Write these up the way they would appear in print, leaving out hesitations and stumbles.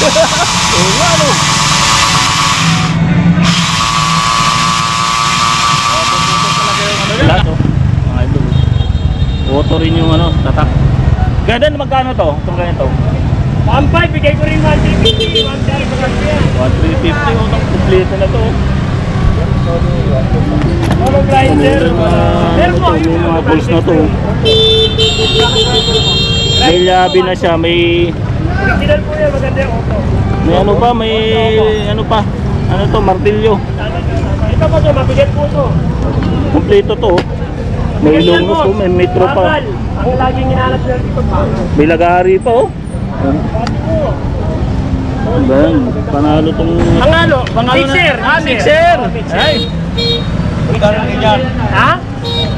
Oo nga, ano? Lahat, oh. Mga idol. Auto rin yung ano, tatak. Ganda na magkano to? Itong ganito? 1.5, bigay ko rin 1.350. 1.350. 1,350, oh. Kompleto na to. Auto grinder. Meron po yung mga tools na to. May labi na siya, may... Original po yan, maganda yung auto. May ano pa, may... Ano pa? Ano to, martilyo. Ito po ito, mabigat po ito. Kompleto to. May ilongos po, may metro pa. Ang laging hinahanap nila dito pa. May lagari pa, oh. Ayan, panalo tong... Pangalo? Panalo Mixer. na. Ah, mixer! Ay! Magkano yan? Ha?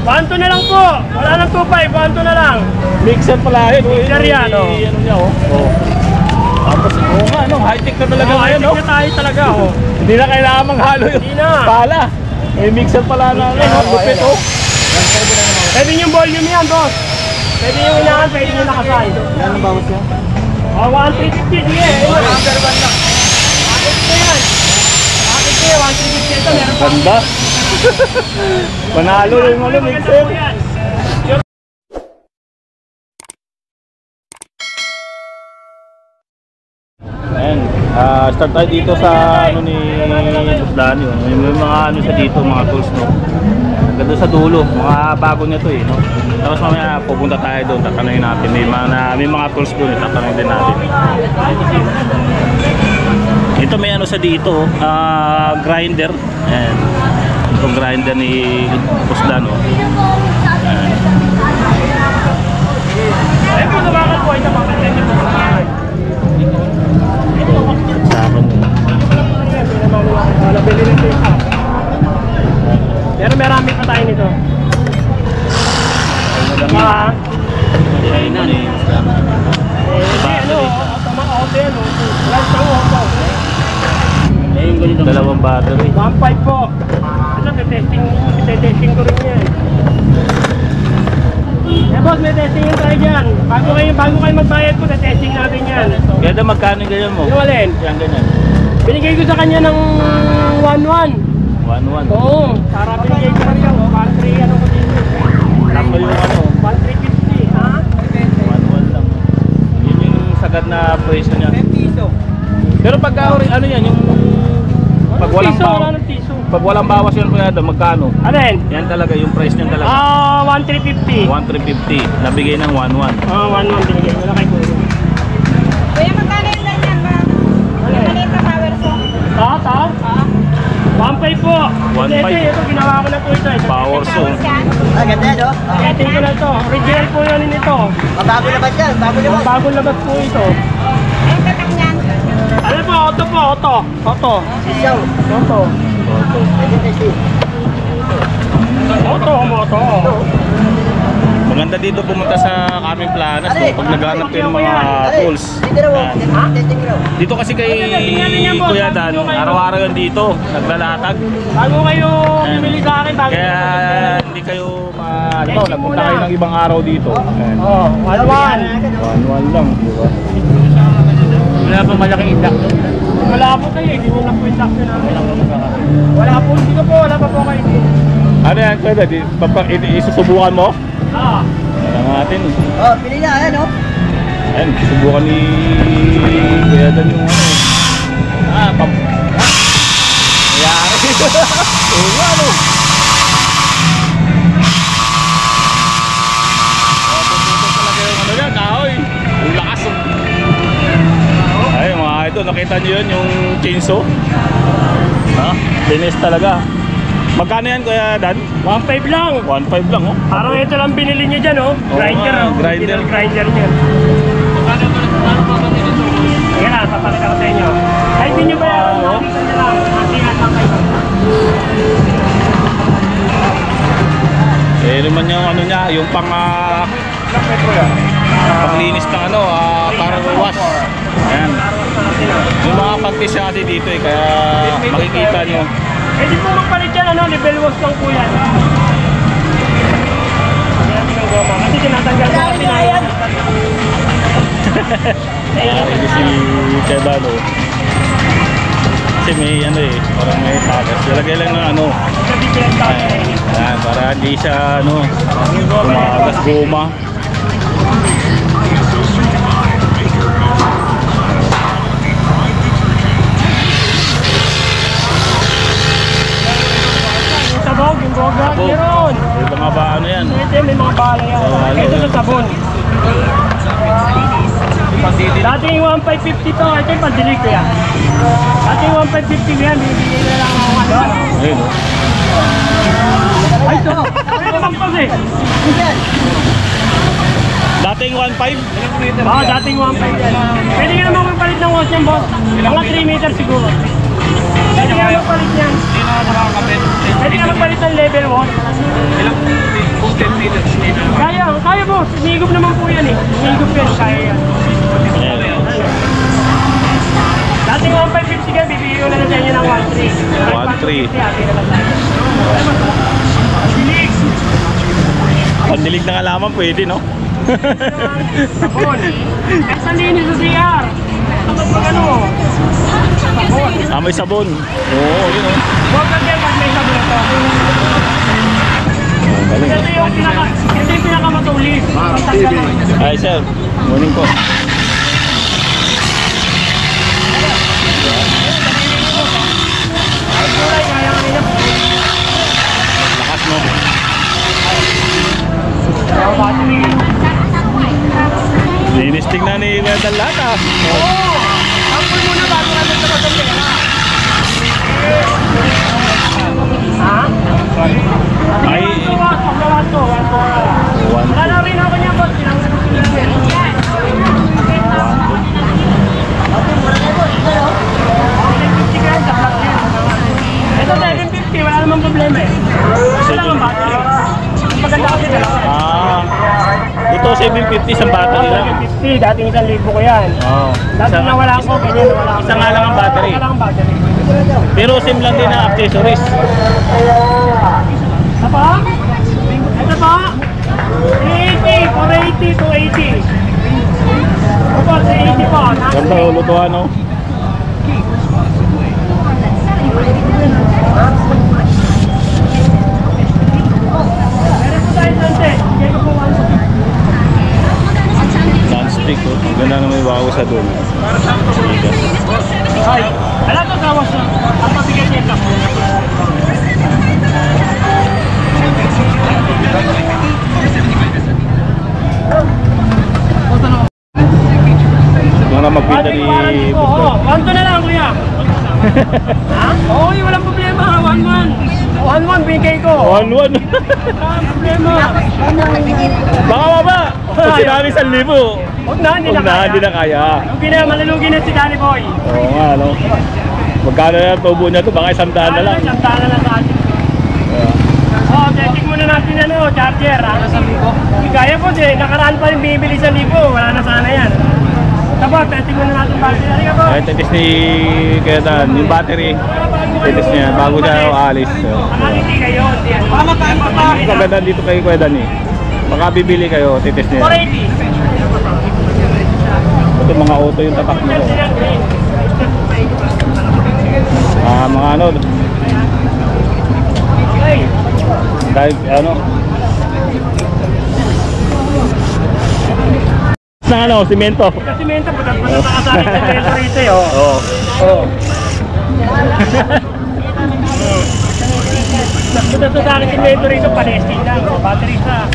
1.2 na lang po. Wala nang 2.5, 1.2 na lang. Mixer pala yun. Mixer yan, oh. Ano niya, oh. Oh. Tapos, oo nga, no? High-tech na talaga ngayon, no? High-tech na tayo talaga, oh. Hindi na kailangan manghalo yung Hindi na. pala. May mixer pala na, ano, lupit, oh. Pwede yung volume yan, boss. Pwede yung inahan, pwede yung nakasay. Yan ang bawas niya? Oh, 1.350, sige. Number 1 lang. Bakit ko yan? Bakit ko yan? 1.350 ito, meron pa. Ganda. Panalo yung ano, mixer. Ayan, start tayo dito sa ano ni Boss Danny, oh. May mga ano sa dito, mga tools, no. Ganda sa dulo, mga bago nito eh, no. Tapos mamaya pupunta tayo doon, tatanungin natin. May mga tools doon, tatanungin din natin. Ito may ano sa dito, grinder. Ayan. Ito grinder ni Boss Danny, oh. Ayan. Ayun po, nabakan po. Ito, makakita niyo po sa bahay. Pero marami pa tayo nito. Dalawang battery. 1.5 po. Ano, testing ko rin yan. Eh boss, may testing yung tayo dyan. Bago kayo magbayad po, testing natin yan. Ganda, magkano ganyan mo? Yung alin? Yan, ganyan. Binigay ko sa kanya ng 1.1. 1.1. Oo, para binigay ko rin yung 1.3 ano ko dito. Tama yung ano? 1.350, ha? 1.1 lang. Yun yung sagad na presyo niya. 10 piso. Pero pag ano yan, yung pag walang piso, bawas, wala ng piso. pag walang bawas yan kuya, magkano? Alin? Yan talaga, yung price niyan talaga. 1.350. 1,350. Nabigay ng 1.1. 1.1 binigay ko na kay Kuya. Kuya, magkano yung ganyan ba? Yung maliit na power saw? Ta? 1.5 po. 1.5. Ito, ginawa ko na po ito. Power saw. Ah, ganda yan, oh. Testing ko na ito. Original po yun nito. Bago labas yan, bago labas. Bagong labas po ito. Ang tatak niyan. Ano po? Auto. Sisaw. Auto. Pwede na siya. Auto. Maganda dito pumunta sa aming planas, no? Pag naghanap kayo ng mga tools. Dito raw, Yan. testing raw. Dito kasi kay Kuya Dan, araw-araw yan dito, naglalatag. Bago kayo bumili sa akin, bago Kaya hindi kayo nagpunta kayo ng ibang araw dito. Ayan. Oh, 1.1. 1.1 lang, di ba? Wala pa malaking induction. Wala po tayo, hindi mo na po induction namin. Wala pa po kayo. Ano yan, Kuya Dan? Isusubukan mo? Ah. Alam natin. Oh, pili na, ayan, oh. Ayan, subukan ni Kuya Dan yung ano. Mayari. Oo nga, ano. Puputok talaga yung ano yan, kahoy. Yung lakas. Ay, mga ito, nakita nyo yun, yung chainsaw. Ha? Linis talaga. Magkano yan, Kuya Dan? 1.5 lang. 1.5 lang, oh. Parang ito lang binili niyo dyan, oh. Grinder, nga, oh. grinder. Original grinder niya. Ayan na, papakita ko sa inyo. Kahit hindi nyo bayaran, makikita nyo lang. Masihan lang kayo. Eh, naman yung ano niya, yung panglinis ng ano, car wash. Ayan. Yung mga pag-pisyati dito eh, kaya makikita nyo. Eh, di po magpalit yan, ano, level wash lang po yan. Ayan, ng goma. Kasi tinatanggal ko kasi na yan. Ito si Chebano. Kasi may ano eh, parang may tagas. Lalagay lang ng ano. Ayan, para hindi siya ano, tumagas guma. Sabog, yung boga, Sabog. meron. May mga ba ano yan? Ito may mga bala yan. Bala. Ito sa sabon. Dating 1,550 to, ito yung pandilig ko yan. Dating 1,550 yan, bibigay na lang ako ano. Ayun o. Ay, ito. Ito naman pa eh. Yan. Dating 1.5? Oo, dating 1,500 yan. Pwede ka naman magpalit ng wash yan, boss. Mga 3 meters siguro. Pwede ka magpalit yan. Pwede ka magpalit ng level wash. Kaya, kaya boss. Inigop naman po yan eh. Inigop yan, kaya yan. Ayan. Dating 1,550 ka, bibigay ko na lang sa inyo ng 1,300. 1,300. Dilig. Pandilig ng alaman pwede no? Sabon. Kasi linis sa CR. Pag ano, sabon. Ah, may sabon. Oo, yun o. Huwag ka din pag may sabon ito. Galing. Ito yung pinakamatulis. Hi sir, morning po. Lakas mo. Linis tingnan ni Wedal Lata. Ampul muna bago natin sa pagkakita. Ha? Ay, Wala na rin ako niya, boss. Ito 750, wala namang problema eh. Ito lang ang battery. Maganda kasi dalawa. Ito 750 isang battery lang. 750, dating 1,000 ko yan. Oo. Dati nawala ko, ganyan nawala ko. Isa nga lang ang battery. Isa lang ang battery. Pero same lang din ang accessories. Ito pa? Ito pa? 380, 480, 280. Ito pa, 380 pa. Ganda yung lutuan no? Meron po tayo sunset. Bigay ko po 150. Non-stick oh. Ang ganda na may bago sa doon. Ay, alam ko kawas na. Ang pabigay niya ito. Yung na magpinta ni Oo, 1-2 na lang kuya. Ha? Oo, walang problema. 1-1. 1-1 bigay ko. 1-1. Walang problema. Baka baba. Pag sinabi 1,000. Huwag na, hindi na Huwag na, kaya. hindi na kaya. Lugi na, malulugi na si Danny Boy. Oo nga no. Magkano na tubo niya to? Baka 100 na lang. Isang daan na lang sa atin. Oo, testing muna natin ano, charger ha. Kaya po, nakaraan pa rin bibili 1,000. Wala na sana yan. Tapos, testing muna natin battery. Halika po. Ay, titis ni Kuya Dan, yung battery. Titis niya, bago siya alis. Nakangiti kayo. Paano tayo pa? Ang maganda dito kay Kuya Dan eh. Baka bibili kayo, titis niya. 480. Ito mga auto yung tatak nito. Mga ano. Okay. Dahil ano. Sa ano, simento. Kasi menta, punta ka sa akin sa metro rito eh. Oo. Oo. Punta sa akin sa metro rito, panesting lang. Battery sa.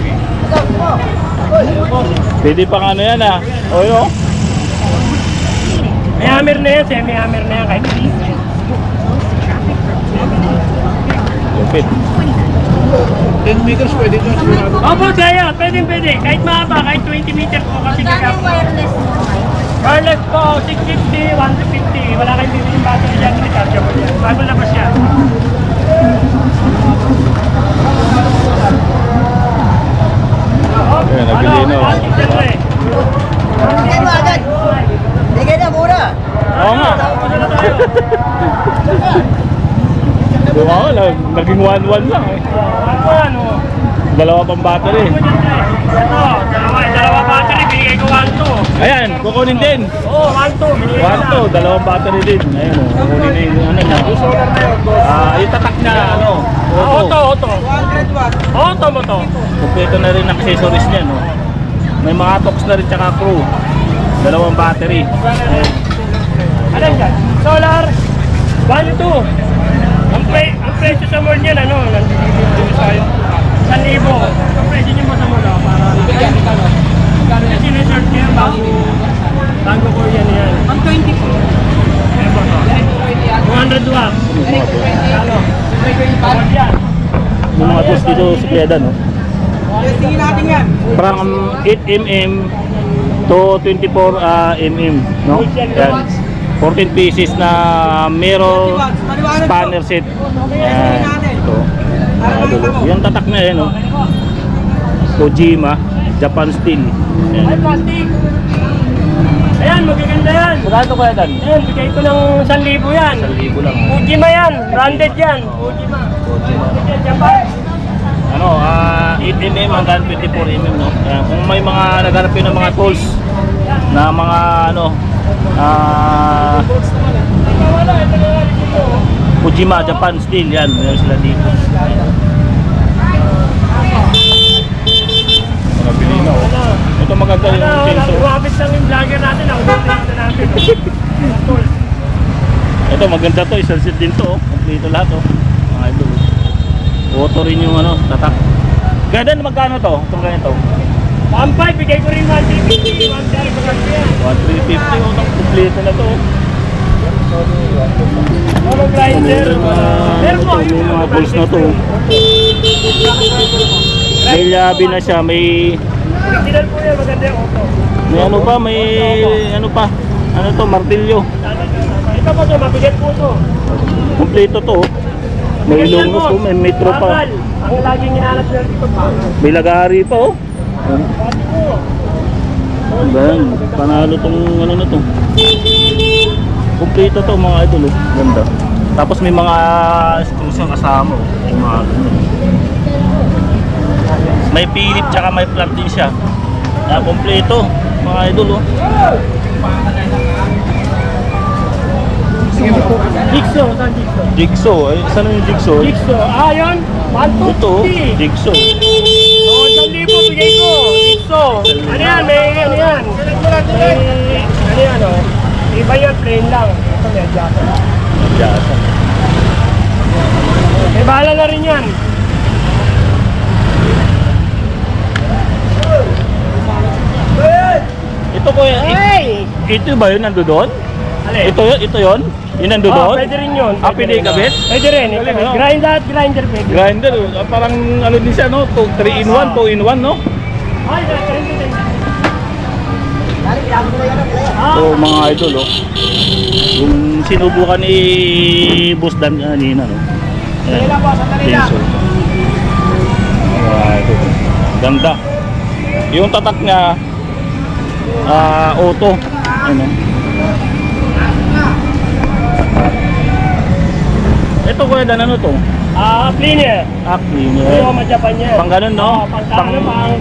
Pwede pang ano yan ah. O yun. May hammer na yan, semi-hammer na yan kahit hindi. Lupit. 10 meters pwede ko sigurado. Opo, kaya. Pwede. Kahit mahaba, kahit 20 meters po kasi kaya. Wireless po, 650, 150. Wala kayong bibili yung battery dyan, rechargeable yan. Bago labas yan. Ayan, nabili na. Bigay mo agad. Bigay na mura. Oo nga. Diba ako, naging 1-1 lang eh. Ano? Dalawa pang battery. Ito, dalawa battery, bigay ko 1-2. Ayan, kukunin din. Oo, 1-2. Binigay ko na. 1 to, dalawang battery din. Ayun o, kukunin din yung ano niya. Yung tatak niya, ano, auto. Auto. Auto mo to. Kompleto na rin ang accessories niya, no? May mga tox na rin tsaka crew. Dalawang battery. Ayun. Ano yan? Solar 1-2. Ang presyo sa mall niyan, ano? Nandito sa'yo. 1,000. Ang presyo niyo mo sa mall, para... Kasi sinesearch niya bago ko yan. 120 po. 200 watts. Ano? Yan. Yung mga tools dito sa Pieda, no? Tingin natin yan. From 8mm to 24 mm, no? Yan. 14 pieces na mirror spanner set. Yan. Ito. Yung tatak na yan, no? Kojima, Japan Steel. Ay, Yan. plastic. Ayan, magaganda yan. Magkano kaya dan? Ayan, bigay ko ng 1,000 yan. 1,000 lang. Ujima yan. Branded yan. Ujima. Japan. Ano, 8mm hanggang 24mm, no? Ayan, kung may mga naghanap yun ng mga tools na mga ano, Kojima, Japan Steel, yan, meron sila dito. Nabili na, oh. Ito maganda yung chainsaw. Lumapit lang yung vlogger natin. Ako dito natin. Ito maganda to, isang set din to, oh. Kompleto lahat, oh. Mga idol. Auto rin yung ano, tatak. Ganda na magkano to? Itong ganito. 1,500, bigay ko rin 1,350. 1,350 maganda yan. 1,350, oh. Kompleto na to, oh. Ano grinder? Meron po. Ito, yung mga balls na to. May labi na siya, may Original po yan, maganda yung auto. ano pa, may ano pa, ano to, martilyo. Ito po to, mabigat po to. Kompleto to, oh. May lungos po, may metro pa. Bakal. Ang laging hinanap nila dito pa. May lagari pa, oh. Pati po. Ganun, panalo tong ano na to. Kompleto to mga idol, oh. Ganda. Tapos may mga screws yung kasama, oh. Yung mga ganun. May pilip tsaka may plug din siya. Na kompleto mga idol, oh. Jigsaw, saan jigsaw? Jigsaw, ay saan yung jigsaw? Jigsaw, yun. 1,250. Ito, oh, jigsaw. Oo, 1,000 bigay ko. Jigsaw. Ano yan? May ano yan? May ano yan, oh. Iba yan, plain lang. Ito may adjustan. Jasa. May bahala na rin yan. Ito ko yan. Hey! Ito ba yun nando doon? Alin? Ito yun? Yung nando doon? Pwede rin yun. Pwede ikabit? Pwede rin. Galing, no? Grind lahat, grinder pwede. Grinder, parang ano din siya, no? 3 in 1, 2 in 1, no? Ay, grinder din. So mga idol, oh. Yung sinubukan ni Boss Dan kanina, no? Ayan, chainsaw. Mga idol. Ganda. Yung tatak niya, auto. Ano? Ito kuya Dan, ano to? Cleaner. Cleaner. Yung mga Japan yan. Pang ganun, no? Pang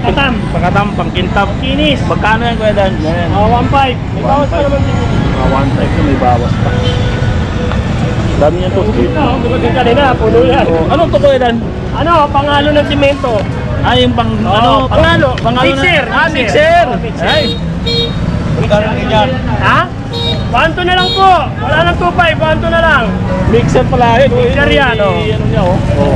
katam. Pang katam, pang kintab. Kinis. Magkano yan kuya Dan? Yan. 1,500. May bawas pa 1,500. naman din. 1 type na may bawas pa. Dami niyan to. Ito, bukod din kanina, puno yan. Oh, ano to kuya Dan? Ano, pangalo ng simento. Yung pang ano? pangalo. Pangalo Mixer. na. Mixer. Oh, mixer. Ay. Magkano ganyan? Ha? 1,200 na lang po. Wala nang 2,500, 1,200 na lang. Mixer pala yun. Mixer yan, oh. Ano niya, oh. Oh.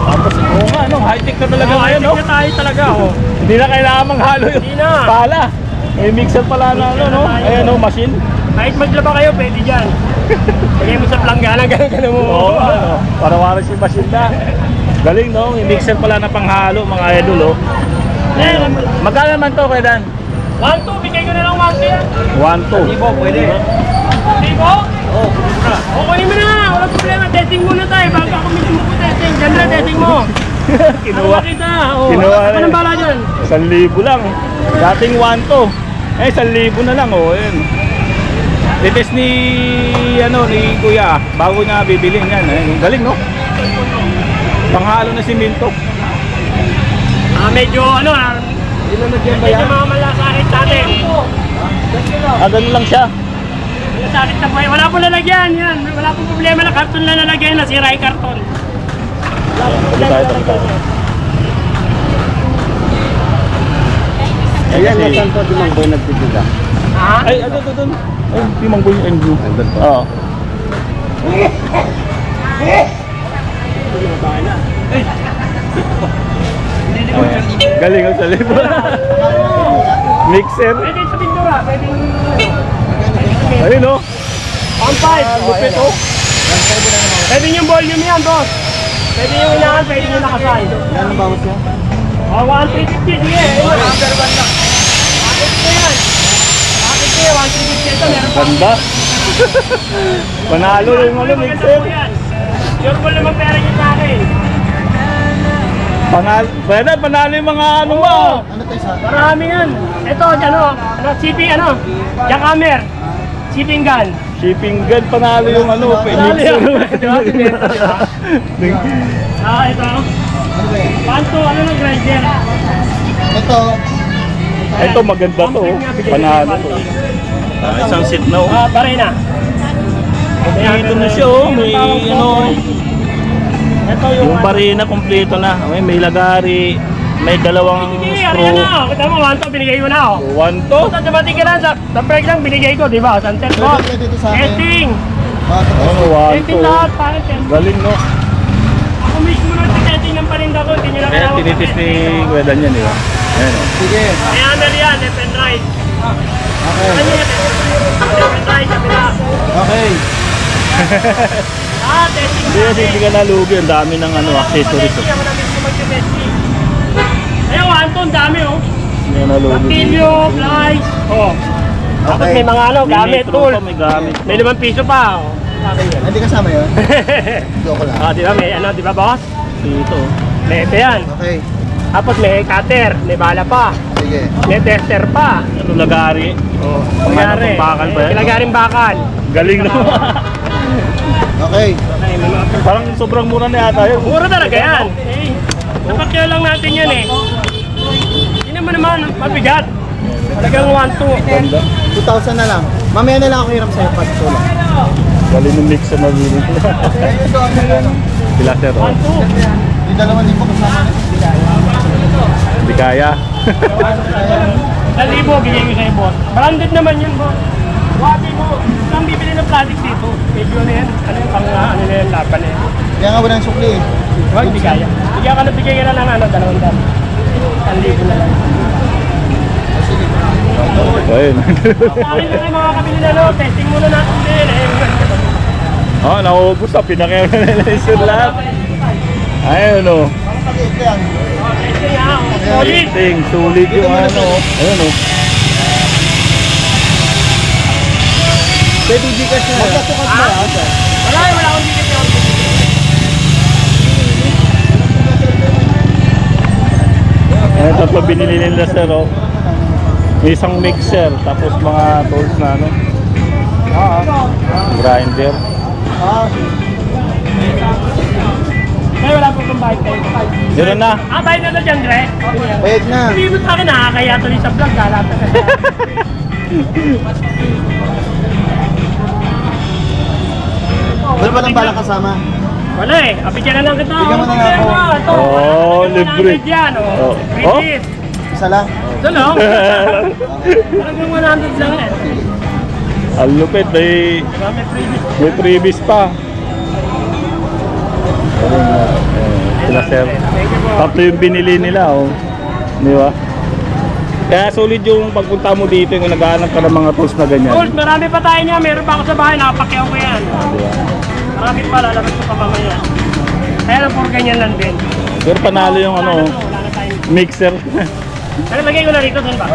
Tapos, nga, no? High-tech na talaga ngayon, no? High-tech na tayo talaga, oh. Hindi na kailangan manghalo yung Hindi na. pala. May mixer pala na, ano, no? Ayan, no? Machine. Kahit maglaba kayo, pwede dyan. Lagay mo sa planggana, ganun mo. Oo, ano? Para waras yung machine na. Galing, no? May mixer pala na panghalo, mga idol, oh. Ayan, oh. Magkano naman to, kuya Dan? 1,200, bigay ko na lang 1,200 yan. 1,200. Hindi po, pwede. Hindi po? Oo. Kunin mo na, walang problema. Testing muna tayo. Bago ako mismo ko testing. Diyan na, testing mo. Kinuha. Ano kita? Oh. Kinuha Ano na. nang bala dyan? 1,000 lang. Dating 1,200. 1,000 na lang, oh. Ayan. Titest ni, ano, ni Kuya. Bago niya bibilin yan. Ayan. Galing, no? Panghalo na simento. Medyo, ano, Ilan na dyan ba medyo yan? mga malasakit sa atin. Ganun lang siya. Sakit na po eh. Wala po lalagyan yan. Wala pong problema na karton na lalagyan. Nasira yung karton. Wala pong problema na lalagyan. Ayan, Saan po di Mangboy nagtitila? Ha? ay, ano doon? Ay, di Mangboy and Blue. Oo. Galing ang sa libo. Mixer. Pwede sa pintura. Pwede Ayun o. 1.5. Lupit o. Pwede yung volume yan, boss. Pwede yung inahan, pwede yung nakasay. Yan ang bawas niya? Oh, 1.350. Sige. Number 1 lang. Bakit ko yan? Bakit ko yan? 1.350 ito. Meron pa. Ganda. Panalo yung ano, mixer. Sure po naman pera niyo sa akin. Panalo yung mga ano mo. Ano tayo sa? Marami yan. Ito, shipping, jackhammer. Shipping gun. Shipping gun, panalo yung ano, Panalo mixer. yun. Di ba? Pinenta, di ba? Ito. Panto, ng grinder? Ito. Ito maganda to. Panalo to. Isang seat na oh. Pare na. Kompleto na siya oh. May ano. Ito Yung barina kompleto na. May lagari. May dalawang Sige, screw. ano na. Kita mo, 1 to, binigay ko na oh. One to. Sa dumating ka lang, sa break lang binigay ko, di ba? Santel ko. Pwede ito sa akin. Testing. Ano, one Testing to. lahat, parang testing. Galing no. Ako mismo na testing ng parinda ko, hindi nyo na Kaya kailangan tinitis ni Kuya Dan yan, di ba? Ayan oh. Sige. May handle yan, left and right. Okay. Ano yan? Left and right, kabila. Okay. Testing Hindi kasi hindi ka nalugi. Ang dami ng ano, accessories. Testing, ako na mismo mag-testing. Ayun, Anton, dami oh. Hindi ka nalugi. Martilyo, flies. Oh. Tapos may mga ano, May gamit, metro tool. pa, may gamit. May 5 piso pa oh. Hindi kasama yun? Joke lang. Di ba? May ano, di ba boss? Dito. May ito yan. Okay. Tapos may cutter, may bala pa. Sige. May tester pa. Ito lagari. Oh, Pangalan pang bakal ba yan? Kilagaring bakal. Galing naman. Okay. Okay, may mga Parang sobrang mura na yata yun. mura talaga yan. Eh, napakyaw lang natin yan eh. Hindi naman mabigat. Talagang 1-2. Ganda. 2,000 na lang. Mamaya na lang ako hiram sa'yo pag tulong. Galing ng mix na nabili. Sila sir. Oh. 1-2. Yung 2,000 kasama. Hindi kaya. 1,000 bigay ko sa'yo boss. Branded naman yun boss. Wati mo, saan bibili ng plastic dito? Medyo na yan. Ano yung pang ano na yan, laban na yan. Kaya nga walang sukli eh. Diba, hindi kaya. Bigyan ka na lang ano, 200. 1,000 na lang. Ayun. Bakit na yung mga kabili na no? Testing muna natin din eh. Oh, nauubos na. Pinakaya na nila lahat. Ayun o. Testing ha. Solid. Ting, sulit yung ano. Ayun o. Pwede Gcash na. Magkatukat mo ah. Wala akong dikit yun. Ito pa binili nila sir oh. May isang mixer, tapos mga tools na ano. Grinder. Ay, wala po kong bayad kayo. Yun na. Bayad na dyan, Dre. Bayad na. Hindi mo sa akin, nakakaya tuloy sa vlog. Galat na kasi. Wala pa lang balak kasama. Wala eh. Abigyan na lang kita. Bigyan mo na lang ako. Ito. Oh, libre. Yan, oh. Oh. Free Isa lang. Ito lang. Talagang 100 lang eh. Ang lupit, may Diba, may freebies. may freebies pa. Galing na. Sila sir. Tatlo yung binili nila oh. Di ba? Kaya solid yung pagpunta mo dito yung naghahanap ka ng mga tools na ganyan. Tools, marami pa tayo niya. Meron pa ako sa bahay. Nakapakyaw ko yan. Di ba? Marami pa. Lalabas ko pa mamaya. Kaya lang puro ganyan lang din. Pero panalo yung ano, Wala na tayong mixer. Ano, lagay ko na rito, saan ba?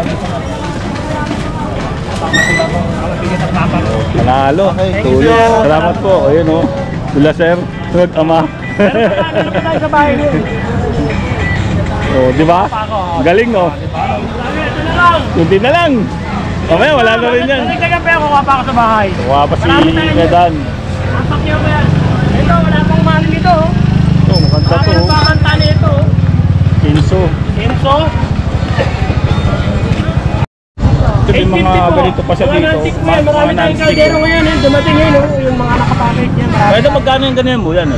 Panalo. Okay, thank you. Tuloy. Salamat po. Ayun oh. Sila sir. Sunod ama. Meron pa tayo sa bahay nun. Oh, di ba? Galing no. Sabi, ito na lang. Kunti na lang. Mamaya wala na rin yan. Nagdagan pa ako, kuha pa ako sa bahay. Kuha pa si Marami tayo dyan. Medan. Ang pakyaw ko yan. Ito, wala pang mali nito. Ito, maganda Marami to. ang pakanta nito. Kinso. Kenzo. may mga ganito pa siya dito. non-stick po yan. Marami tayong kaldero ngayon. Dumating yun, yung mga nakapackage yan. Pwede magkano yung ganyan mo yan?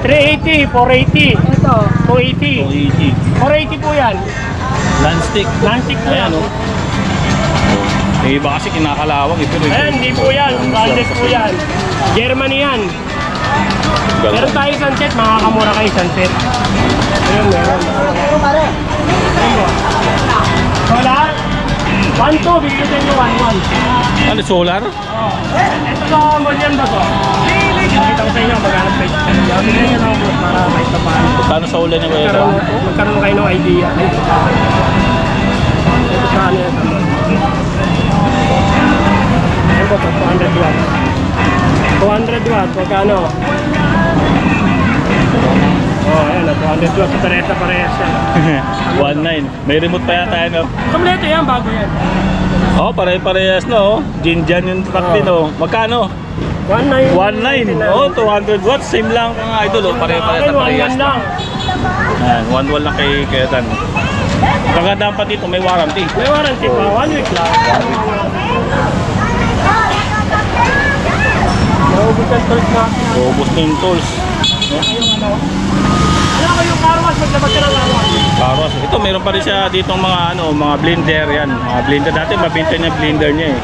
380, 480. Ito, 280. 280. 480 po yan. Non-stick. Non-stick po yan. Ayan, oh. Yung iba kasi kinakalawang. Ito rin. Ayan, hindi po yan. Branded po yan. Germany yan. Meron tayo sunset, makakamura kayo sunset. Ayun, meron. Ayun po. Solar? 1-2, bigyan nyo 1-1. Ano, solar? Ito sa Molian ba to? Nakita ko sa inyo, maghanap kayo. Bigyan nyo lang po para kahit na paano. Paano sa ulan yung weather? Magkaroon kayo ng idea. Ito sa ano yan. Ayun po, 200 watts. 200 watts, magkano? Oh, ayan, 200 watts. Parehas yan. 1.9. May remote pa yata yan. Kompleto yan, bago yan. Oh, pare-parehas na oh. Jinjan yung truck din oh. Magkano? 1.9. 1.9. Oh, 200 watts. Same lang mga idol oh. Pare-parehas na parehas na. lang. Ayan, 1.1 lang kay Dan. Kagandaan pa dito, may warranty. May warranty pa, 1 week lang. Naubos ang tools natin. Ubus na yung tools. No? Ano ko yung car wash, maglabas ka ng car wash. Karos. Ito, meron pa rin siya dito mga blender yan. Mga blender dati, mabinta niya yung blender niya eh.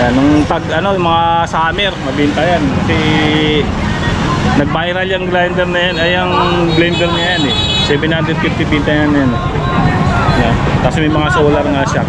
Yan, nung yung mga summer, mabinta yan. Kasi nag-viral yung blender na yan, ay yung blender niya yan eh. 750 binta yan yan. Yan. Tapos may mga solar nga siya.